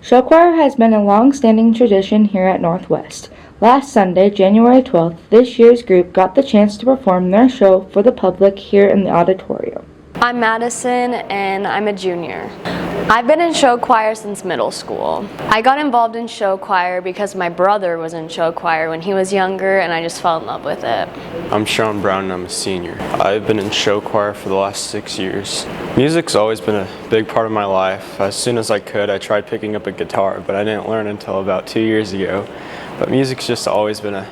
Show choir has been a long-standing tradition here at Northwest. Last Sunday, January 12th, this year's group got the chance to perform their show for the public here in the auditorium. I'm Madison and I'm a junior. I've been in show choir since middle school. I got involved in show choir because my brother was in show choir when he was younger and I just fell in love with it. I'm Sean Brown and I'm a senior. I've been in show choir for the last 6 years. Music's always been a big part of my life. As soon as I could, I tried picking up a guitar, but I didn't learn until about 2 years ago. But music's just always been a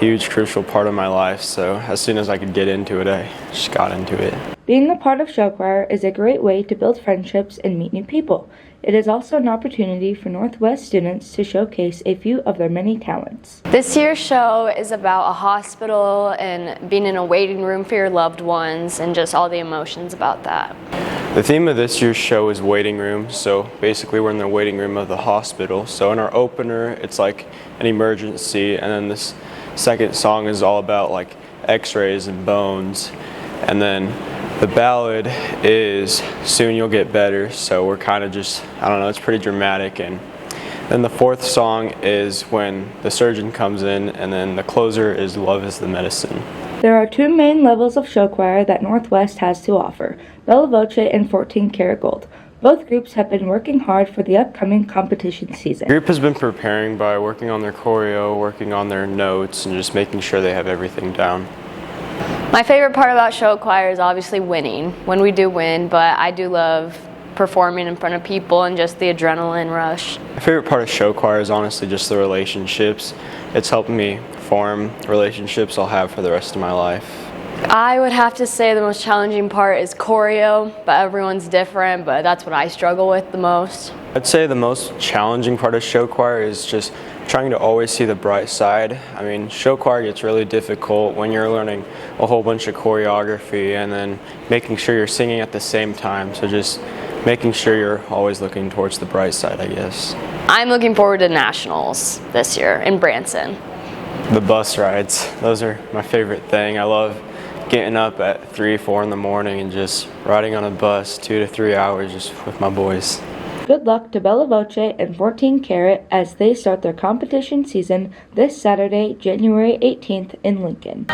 huge, crucial part of my life, so as soon as I could get into it, I just got into it. Being a part of show choir is a great way to build friendships and meet new people. It is also an opportunity for Northwest students to showcase a few of their many talents. This year's show is about a hospital and being in a waiting room for your loved ones and just all the emotions about that. The theme of this year's show is waiting room, so basically we're in the waiting room of the hospital. So in our opener, it's like an emergency, and then this second song is all about like x-rays and bones, and then the ballad is Soon You'll Get Better, so we're kind of just, I don't know, it's pretty dramatic. And then the fourth song is when the surgeon comes in, and then the closer is Love is the Medicine. There are two main levels of show choir that Northwest has to offer, Bella Voce and 14 Karat Gold. Both groups have been working hard for the upcoming competition season. The group has been preparing by working on their choreo, working on their notes, and just making sure they have everything down. My favorite part about show choir is obviously winning, when we do win, but I do love performing in front of people and just the adrenaline rush. My favorite part of show choir is honestly just the relationships. It's helped me form relationships I'll have for the rest of my life. I would have to say the most challenging part is choreo, but everyone's different, but that's what I struggle with the most. I'd say the most challenging part of show choir is just trying to always see the bright side. I mean, show choir gets really difficult when you're learning a whole bunch of choreography and then making sure you're singing at the same time. So just making sure you're always looking towards the bright side, I guess. I'm looking forward to nationals this year in Branson. The bus rides, those are my favorite thing. I love getting up at 3, 4 in the morning and just riding on a bus 2 to 3 hours just with my boys. Good luck to Bella Voce and 14 Karat as they start their competition season this Saturday, January 18th in Lincoln.